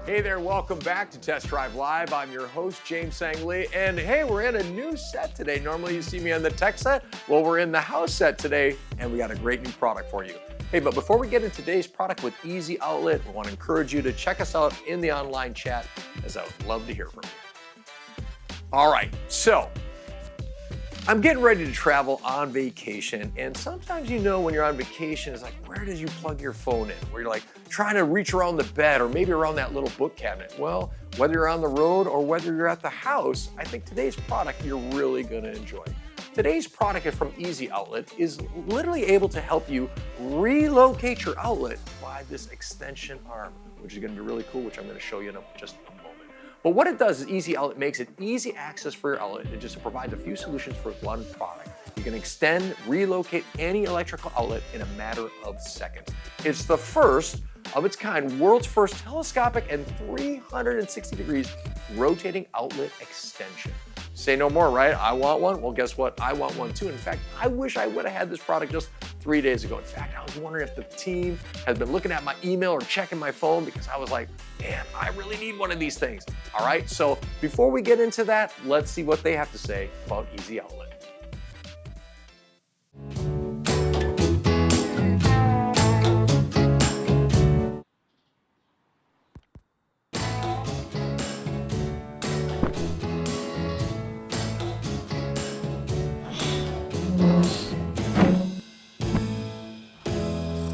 Hey there, welcome back to Test Drive Live. I'm your host, James Sang-Lee, and hey, we're in a new set today. Normally you see me on the tech set. Well, we're in the house set today, and we got a great new product for you. Hey, but before we get into today's product with Easy Outlet, we want to encourage you to check us out in the online chat, as I would love to hear from you. All right, so I'm getting ready to travel on vacation, and sometimes you know when you're on vacation, it's like, where did you plug your phone in? Where you're like trying to reach around the bed or maybe around that little book cabinet. Well, whether you're on the road or whether you're at the house, I think today's product you're really gonna enjoy. Today's product from Easy Outlet is literally able to help you relocate your outlet by this extension arm, which is gonna be really cool, which I'm gonna show you in just a moment. But what it does is Easy Outlet makes it easy access for your outlet. It just provides a few solutions for one product. You can extend, relocate any electrical outlet in a matter of seconds. It's the first of its kind, world's first telescopic and 360 degrees rotating outlet extension. Say no more, right? I want one. Well, guess what? I want one too. In fact, I wish I would have had this product just 3 days ago. In fact, I was wondering if the team has been looking at my email or checking my phone because I was like, man, I really need one of these things. All right, so before we get into that, let's see what they have to say about Easy Outlet.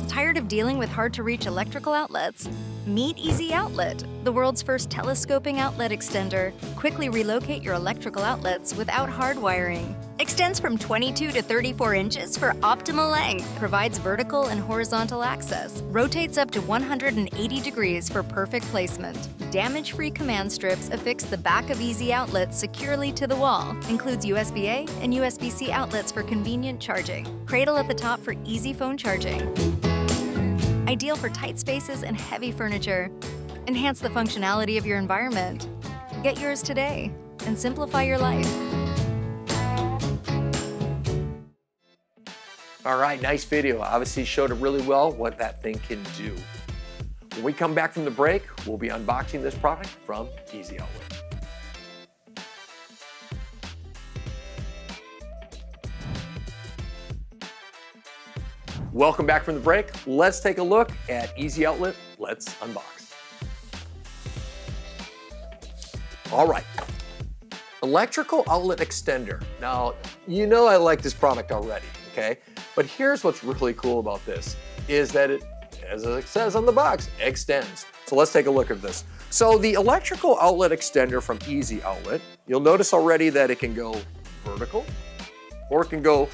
Tired of dealing with hard-to-reach electrical outlets? Meet Easy Outlet, the world's first telescoping outlet extender. Quickly relocate your electrical outlets without hardwiring. Extends from 22 to 34 inches for optimal length. Provides vertical and horizontal access. Rotates up to 180 degrees for perfect placement. Damage-free command strips affix the back of Easy Outlet securely to the wall. Includes USB-A and USB-C outlets for convenient charging. Cradle at the top for easy phone charging. Ideal for tight spaces and heavy furniture. Enhance the functionality of your environment. Get yours today and simplify your life. All right, nice video. Obviously showed it really well what that thing can do. When we come back from the break, we'll be unboxing this product from Easy Outlet. Welcome back from the break. Let's take a look at Easy Outlet. Let's unbox. All right, electrical outlet extender. Now, you know I like this product already, okay? But here's what's really cool about this, is that it, as it says on the box, extends. So let's take a look at this. So the electrical outlet extender from Easy Outlet, you'll notice already that it can go vertical or it can go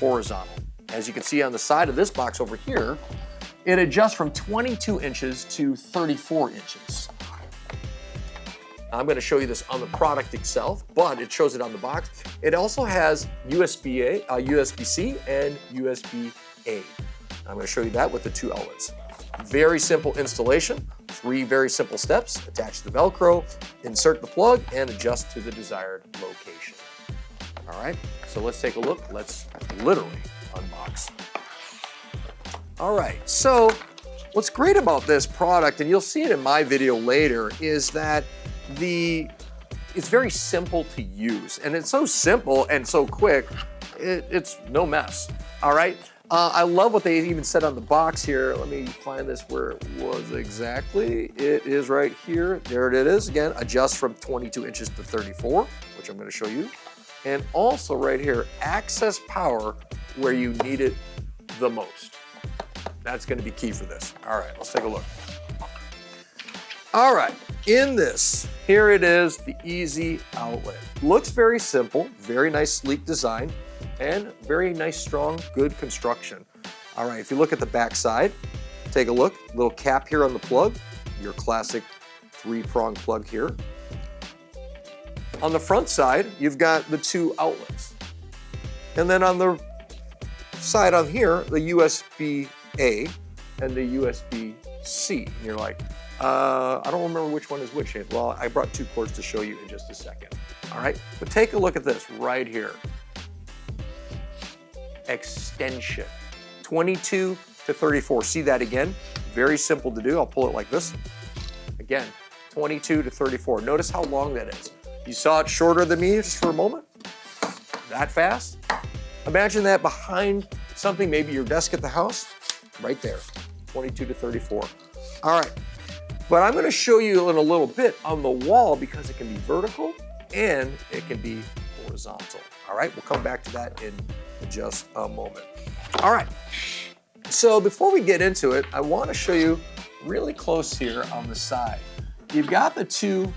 horizontal. As you can see on the side of this box over here, it adjusts from 22 inches to 34 inches. I'm going to show you this on the product itself, but it shows it on the box. It also has USB-A, USB-C, and USB-A. I'm going to show you that with the two outlets. Very simple installation, 3 very simple steps. Attach the Velcro, insert the plug, and adjust to the desired location. All right, so let's take a look. Let's literally unbox. All right, so what's great about this product, and you'll see it in my video later, is that it's very simple to use, and it's so simple and so quick, it's no mess. All right, I love what they even said on the box here. Let me find this where it was exactly. It is right here. There it is. Again, adjust from 22 inches to 34, which I'm going to show you. And also right here, access power where you need it the most. That's going to be key for this. All right, let's take a look. All right, in this, here it is, the Easy Outlet. Looks very simple, very nice, sleek design, and very nice, strong, good construction. All right, if you look at the back side, take a look. Little cap here on the plug, your classic 3-prong plug here. On the front side, you've got the 2 outlets. And then on the side on here, the USB-A and the USB-C. And you're like, I don't remember which one is which. Well, I brought 2 cords to show you in just a second. All right, but take a look at this right here. Extension, 22 to 34. See that again? Very simple to do. I'll pull it like this. Again, 22 to 34. Notice how long that is. You saw it shorter than me just for a moment? That fast? Imagine that behind something, maybe your desk at the house, right there, 22 to 34. All right, but I'm gonna show you in a little bit on the wall because it can be vertical and it can be horizontal. All right, we'll come back to that in just a moment. All right, so before we get into it, I wanna show you really close here on the side. You've got the two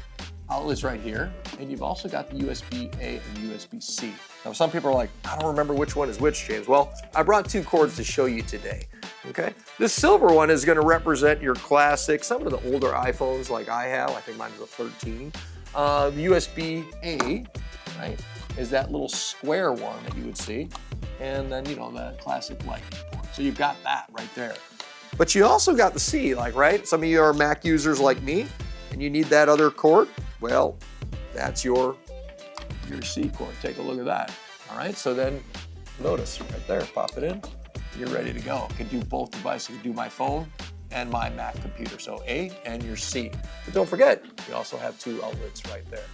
outlets right here, and you've also got the USB-A and USB-C. Now, some people are like, I don't remember which one is which, James. Well, I brought two cords to show you today, okay? This silver one is gonna represent your classic, some of the older iPhones like I have, I think mine is a 13. The USB-A, right, is that little square one that you would see, and then, you know, the classic lightning port. So you've got that right there. But you also got the C, like, right? Some of you are Mac users like me, and you need that other cord. Well, that's your C cord. Take a look at that. All right, so then notice right there, pop it in, you're ready to go. You can do both devices. You can do my phone and my Mac computer. So A and your C. But don't forget, you also have two outlets right there.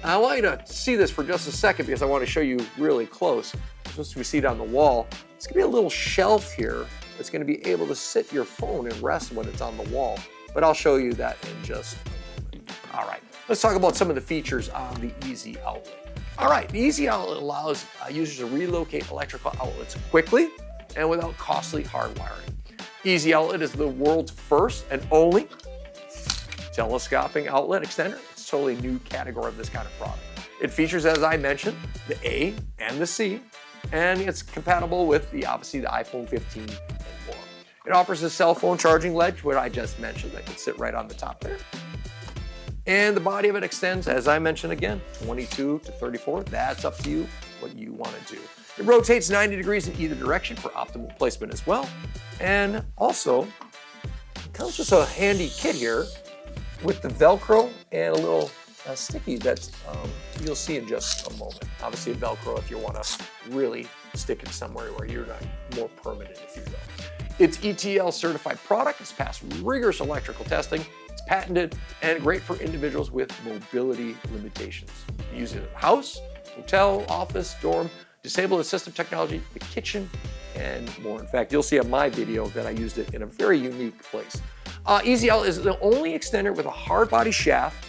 I want you to see this for just a second because I want to show you really close. Just we see it on the wall. It's gonna be a little shelf here that's gonna be able to sit your phone and rest when it's on the wall. But I'll show you that in just a moment. All right, let's talk about some of the features on the Easy Outlet. All right, the Easy Outlet allows users to relocate electrical outlets quickly and without costly hardwiring. Easy Outlet is the world's first and only telescoping outlet extender. It's a totally new category of this kind of product. It features, as I mentioned, the A and the C, and it's compatible with obviously the iPhone 15 and more. It offers a cell phone charging ledge, what I just mentioned, that can sit right on the top there. And the body of it extends, as I mentioned again, 22 to 34. That's up to you, what you want to do. It rotates 90 degrees in either direction for optimal placement as well. And also, it comes with a handy kit here with the Velcro and a little sticky that you'll see in just a moment. Obviously a Velcro if you want to really stick it somewhere where you're not more permanent, if you will. It's ETL certified product. It's passed rigorous electrical testing. It's patented and great for individuals with mobility limitations. You use it at the house, hotel, office, dorm, disable assistive technology, the kitchen, and more. In fact, you'll see on my video that I used it in a very unique place. Easy Outlet is the only extender with a hard body shaft.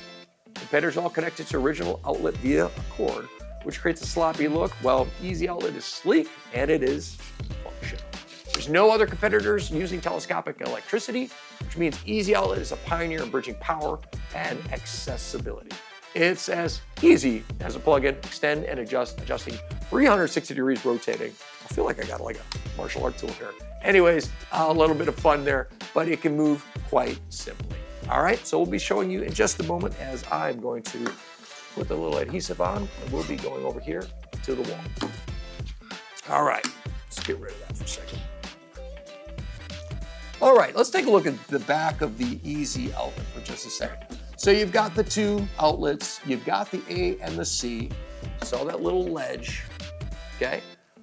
Competitors all connected to original outlet via a cord, which creates a sloppy look, while Easy Outlet is sleek and it is functional. There's no other competitors using telescopic electricity, which means Easy Outlet is a pioneer in bridging power and accessibility. It's as easy as a plug-in, extend and adjusting 360 degrees rotating. I feel like I got like a martial art tool here. Anyways, a little bit of fun there, but it can move quite simply. All right, so we'll be showing you in just a moment as I'm going to put the little adhesive on, and we'll be going over here to the wall. All right, let's get rid of that for a second. All right, let's take a look at the back of the Easy Outlet for just a second. So you've got the two outlets, you've got the A and the C, so that little ledge, okay?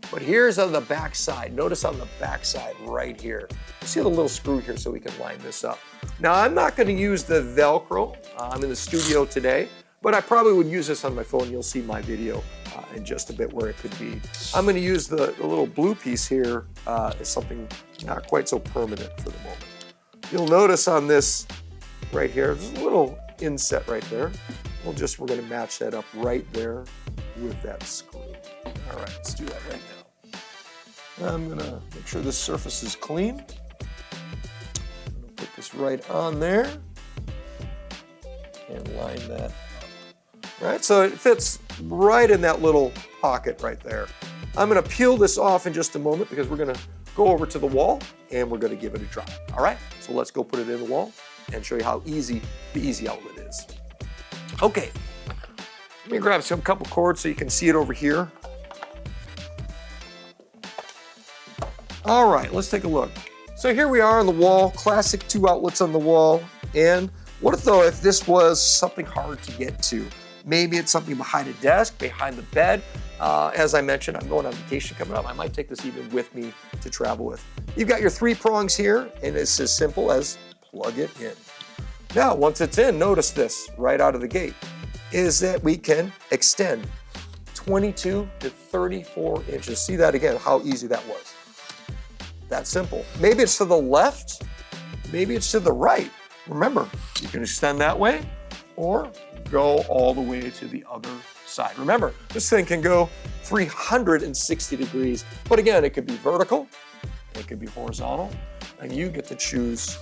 But here's on the back side. Notice on the back side right here. You see the little screw here so we can line this up. Now I'm not gonna use the Velcro. I'm in the studio today, but I probably would use this on my phone. You'll see my video in just a bit where it could be. I'm gonna use the little blue piece here as something not quite so permanent for the moment. You'll notice on this right here, there's a little inset right there. We're gonna match that up right there with that screw. All right, let's do that right now. I'm gonna make sure this surface is clean. I'm gonna put this right on there and line that up. All right, so it fits right in that little pocket right there. I'm gonna peel this off in just a moment because we're gonna go over to the wall and we're gonna give it a try. All right, so let's go put it in the wall and show you how easy the Easy Outlet is. Okay, let me grab some couple cords so you can see it over here. All right, let's take a look. So here we are on the wall, classic two outlets on the wall. And what if this was something hard to get to? Maybe it's something behind a desk, behind the bed. As I mentioned, I'm going on vacation coming up. I might take this even with me to travel with. You've got your three prongs here, and it's as simple as plug it in. Now, once it's in, notice this right out of the gate, is that we can extend 22 to 34 inches. See that again, how easy that was. That simple. Maybe it's to the left, maybe it's to the right. Remember, you can extend that way or go all the way to the other side. Remember, this thing can go 360 degrees, but again, it could be vertical, it could be horizontal, and you get to choose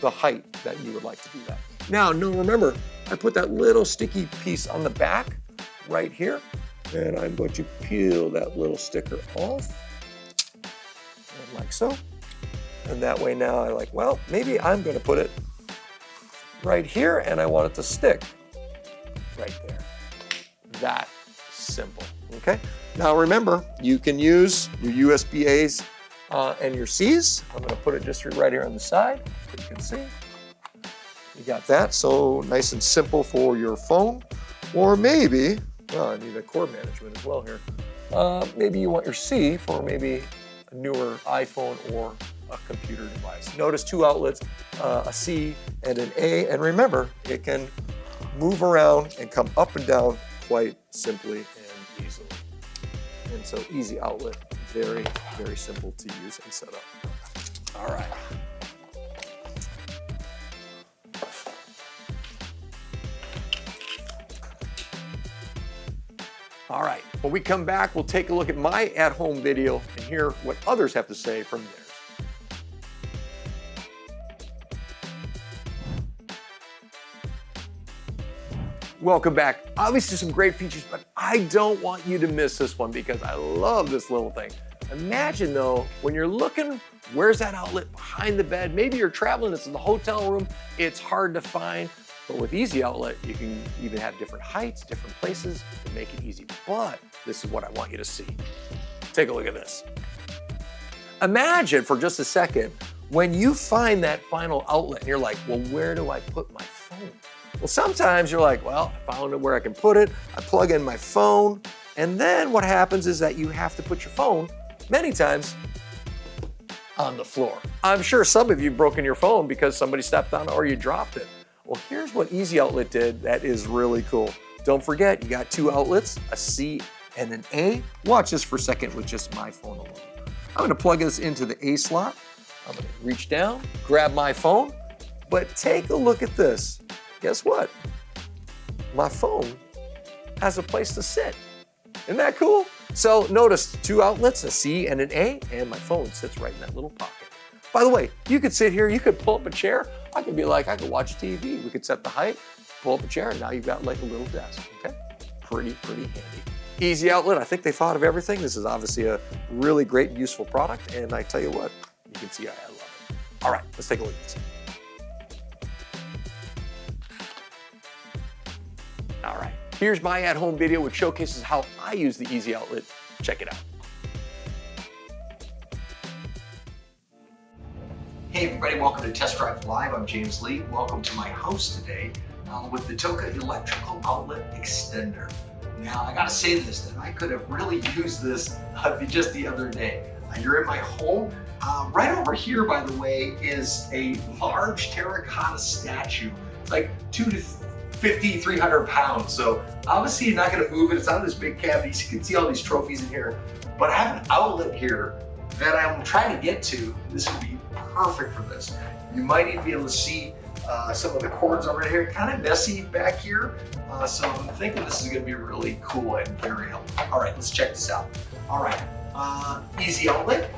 the height that you would like to do that. Now, remember, I put that little sticky piece on the back right here, and I'm going to peel that little sticker off, and like so. And that way now I like, well, maybe I'm gonna put it right here and I want it to stick right there. That simple, okay? Now remember, you can use your USB A's and your C's. I'm gonna put it just right here on the side, so you can see. You got that, so nice and simple for your phone. Or maybe, well, I need a cord management as well here. Maybe you want your C for maybe a newer iPhone or a computer device. Notice 2 outlets, a C and an A, and remember, it can move around and come up and down quite simply and easily. And so easy outlet, very, very simple to use and set up. All right. All right, when we come back, we'll take a look at my at-home video and hear what others have to say from theirs. Welcome back. Obviously some great features, but I don't want you to miss this one because I love this little thing. Imagine though, when you're looking, where's that outlet behind the bed? Maybe you're traveling, it's in the hotel room, it's hard to find. But with Easy Outlet, you can even have different heights, different places to make it easy. But this is what I want you to see. Take a look at this. Imagine for just a second, when you find that final outlet and you're like, well, where do I put my phone? Well, sometimes you're like, well, I found where I can put it. I plug in my phone. And then what happens is that you have to put your phone, many times, on the floor. I'm sure some of you have broken your phone because somebody stepped on it or you dropped it. Well, here's what Easy Outlet did that is really cool. Don't forget, you got 2 outlets, a C and an A. Watch this for a second with just my phone alone. I'm gonna plug this into the A slot. I'm gonna reach down, grab my phone, but take a look at this. Guess what? My phone has a place to sit. Isn't that cool? So notice 2 outlets, a C and an A, and my phone sits right in that little pocket. By the way, you could sit here, you could pull up a chair. I could be like, I could watch TV. We could set the height, pull up a chair, and now you've got like a little desk, okay? Pretty handy. Easy Outlet, I think they thought of everything. This is obviously a really great and useful product, and I tell you what, you can see I love it. All right, let's take a look at this. All right, here's my at-home video which showcases how I use the Easy Outlet. Check it out. Hey everybody, welcome to Test Drive Live. I'm James Lee. Welcome to my house today with the Toka Electrical Outlet Extender. Now I gotta say this, that I could have really used this just the other day. You're in my home. Right over here, by the way, is a large terracotta statue. It's like 250, 300 pounds. So obviously you're not gonna move it. It's on this big cavity, so you can see all these trophies in here. But I have an outlet here that I'm trying to get to. This would be perfect for this. You might even be able to see some of the cords over here, kind of messy back here. So I'm thinking this is gonna be really cool and very helpful. All right, let's check this out. All right, Easy Outlet,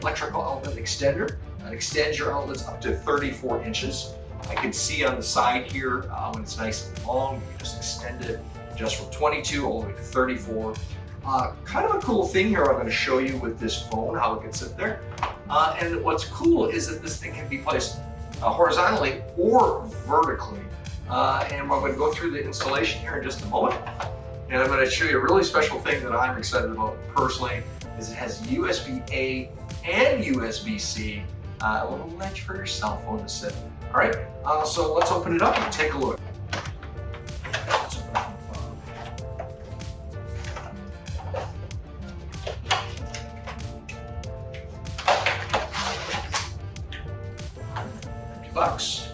electrical outlet extender. It extends your outlets up to 34 inches. I can see on the side here, when it's nice and long, you can just extend it just from 22 all the way to 34. Kind of a cool thing here I'm going to show you with this phone, how it can sit there. And what's cool is that this thing can be placed horizontally or vertically. And we're going to go through the installation here in just a moment. And I'm going to show you a really special thing that I'm excited about personally, is it has USB-A and USB-C, a little ledge for your cell phone to sit. All right, so let's open it up and take a look. $50.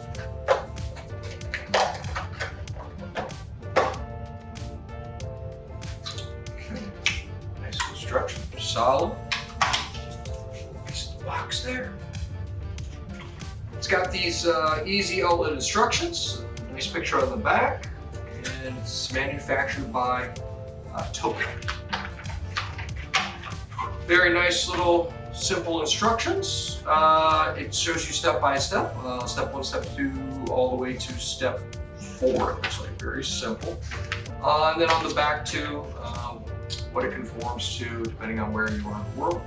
instructions are solid. Just the box there. It's got these easy outlet instructions. Nice picture on the back, and it's manufactured by Toka. Very nice little simple instructions. It shows you step by step, step 1, step 2, all the way to step 4. It looks like very simple. And then on the back too, what it conforms to depending on where you are in the world.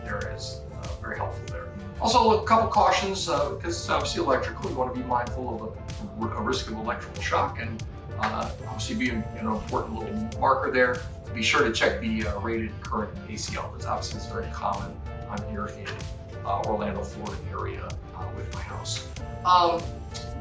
There is very helpful there. Also, a couple cautions because it's obviously electrical. You want to be mindful of a risk of electrical shock, and obviously be an important little marker there. Be sure to check the rated current AC outlets. Obviously, it's very common. I'm here in Orlando, Florida area with my house.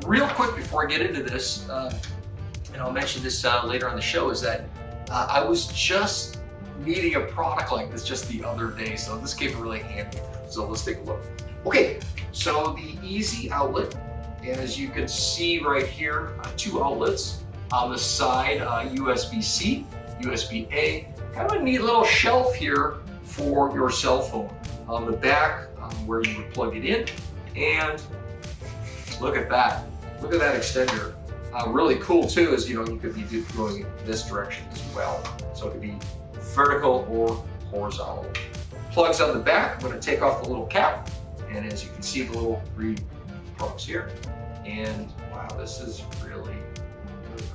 Real quick before I get into this, and I'll mention this later on the show, is that I was just needing a product like this just the other day, so this came really handy. So let's take a look. Okay, so the easy outlet, as you can see right here, 2 outlets on the side, USB-C, USB-A, kind of a neat little shelf here for your cell phone. On the back, where you would plug it in, and look at that extender. Really cool too is, you could be going this direction as well. So it could be vertical or horizontal. Plugs on the back. I'm going to take off the little cap, and as you can see, the little 3 plugs here. And wow, this is really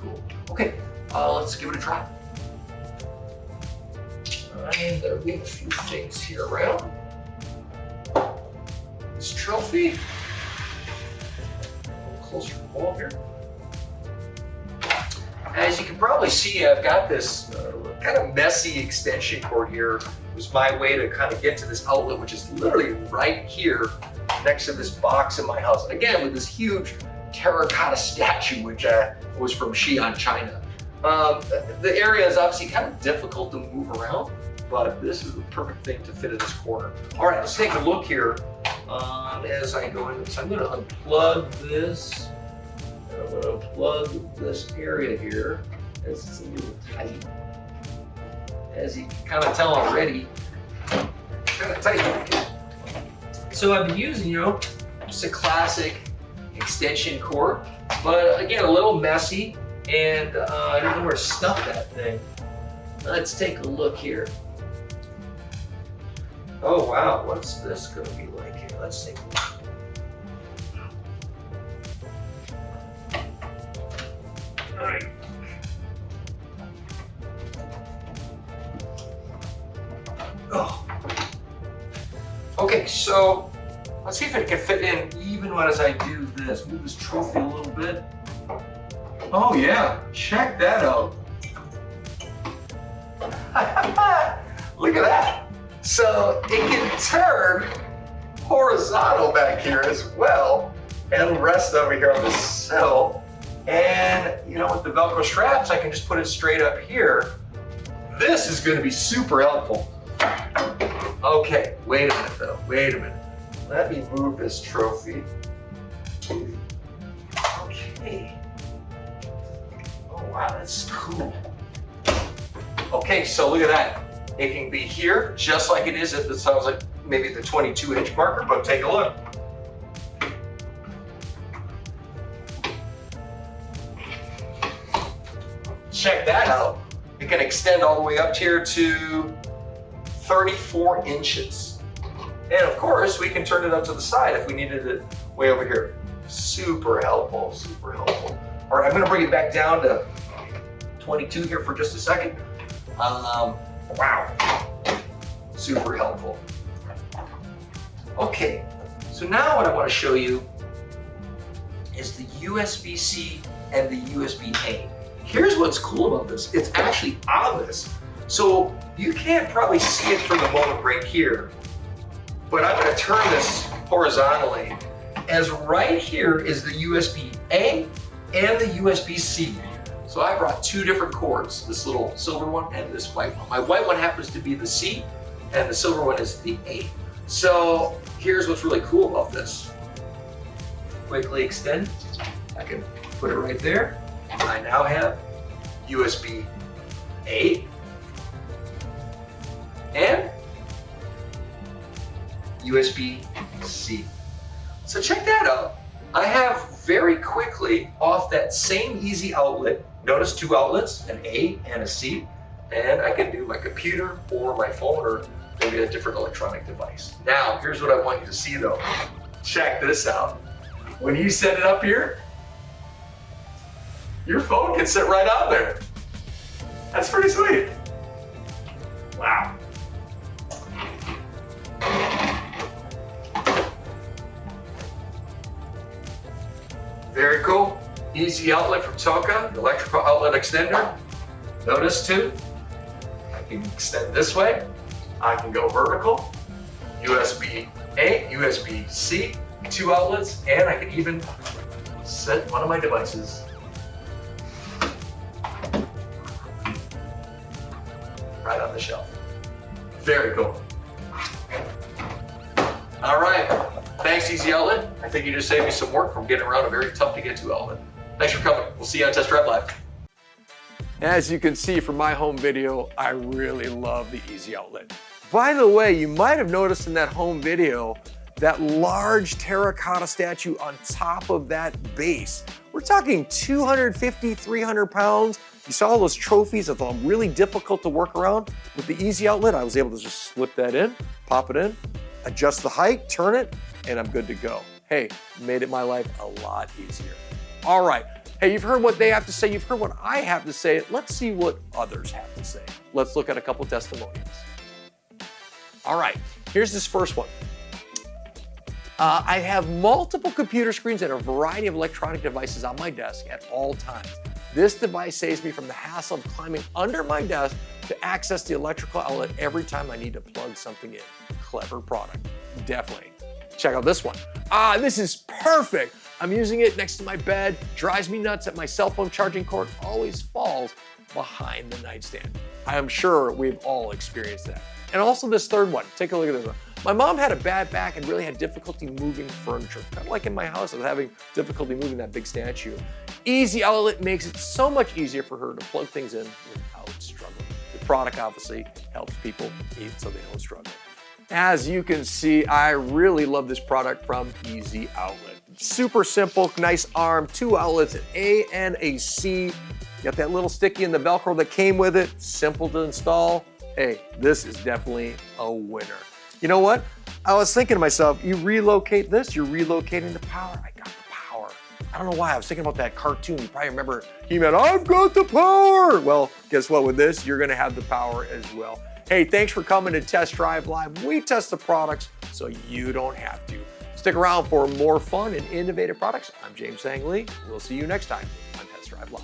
cool. Okay, let's give it a try. And there will be a few things here around this trophy. A little closer to the wall here. As you can probably see, I've got this kind of messy extension cord here. It was my way to kind of get to this outlet, which is literally right here next to this box in my house. Again, with this huge terracotta statue, which was from Xi'an, China. The area is obviously kind of difficult to move around, but this is the perfect thing to fit in this corner. All right, let's take a look here as I go into this. I'm going to unplug this. I'm going to unplug this area here. It's a little tight. As you can kind of tell already, kind of tight. So I've been using, just a classic extension cord, but again, a little messy, and I don't know where to stuff that thing. Let's take a look here. Oh wow, what's this going to be like here? Let's take a look. All right. Oh. Okay, so let's see if it can fit in even as I do this. Move this trophy a little bit. Oh yeah, check that out. Look at that. So it can turn horizontal back here as well and rest over here on the sill. And with the Velcro straps, I can just put it straight up here. This is going to be super helpful. Okay, wait a minute though, wait a minute. Let me move this trophy. Okay. Oh wow, that's cool. Okay, so look at that. It can be here, just like it is. It sounds like maybe the 22-inch marker, but take a look. Check that out. It can extend all the way up here to 34 inches. And of course, we can turn it up to the side if we needed it way over here. Super helpful, super helpful. All right, I'm gonna bring it back down to 22 here for just a second. Wow, super helpful. Okay, so now what I want to show you is the USB-C and the USB-A. Here's what's cool about this. It's actually on this. So you can't probably see it for the moment right here, but I'm going to turn this horizontally, as right here is the USB-A and the USB-C. So I brought 2 different cords, this little silver one and this white one. My white one happens to be the C, and the silver one is the A. So here's what's really cool about this. Quickly extend. I can put it right there. I now have USB-A and USB-C. So check that out. I have very quickly off that same easy outlet, notice 2 outlets, an A and a C, and I can do my computer or my phone or maybe a different electronic device. Now, here's what I want you to see though. Check this out. When you set it up here, your phone can sit right out there. That's pretty sweet. Wow. Very cool. Easy outlet from Toka, electrical outlet extender. Notice too, I can extend this way. I can go vertical, USB-A, USB-C, 2 outlets, and I can even set one of my devices right on the shelf. Very cool. All right, thanks Easy Outlet. I think you just saved me some work from getting around a very tough to get to outlet. Thanks for coming. We'll see you on Test Drive Live. As you can see from my home video, I really love the Easy Outlet. By the way, you might have noticed in that home video that large terracotta statue on top of that base. We're talking 250, 300 pounds. You saw all those trophies that are really difficult to work around. With the Easy Outlet, I was able to just slip that in, pop it in, adjust the height, turn it, and I'm good to go. Hey, made it my life a lot easier. All right, hey, you've heard what they have to say, you've heard what I have to say. Let's see what others have to say. Let's look at a couple testimonials. All right, here's this first one. I have multiple computer screens and a variety of electronic devices on my desk at all times. This device saves me from the hassle of climbing under my desk to access the electrical outlet every time I need to plug something in. Clever product, definitely. Check out this one. This is perfect. I'm using it next to my bed. Drives me nuts that my cell phone charging cord always falls behind the nightstand. I am sure we've all experienced that. And also this third one, take a look at this one. My mom had a bad back and really had difficulty moving furniture. Kind of like in my house, I was having difficulty moving that big statue. Easy Outlet makes it so much easier for her to plug things in without struggling. The product obviously helps people eat so they don't struggle. As you can see, I really love this product from Easy Outlet. Super simple, nice arm, 2 outlets, an A and a C. You got that little sticky and the Velcro that came with it, simple to install. Hey, this is definitely a winner. You know what? I was thinking to myself, you relocate this, you're relocating the power. I got the power. I don't know why, I was thinking about that cartoon. You probably remember He-Man, I've got the power. Well, guess what? With this, you're gonna have the power as well. Hey, thanks for coming to Test Drive Live. We test the products so you don't have to. Stick around for more fun and innovative products. I'm James Sang Lee. We'll see you next time on Test Drive Live.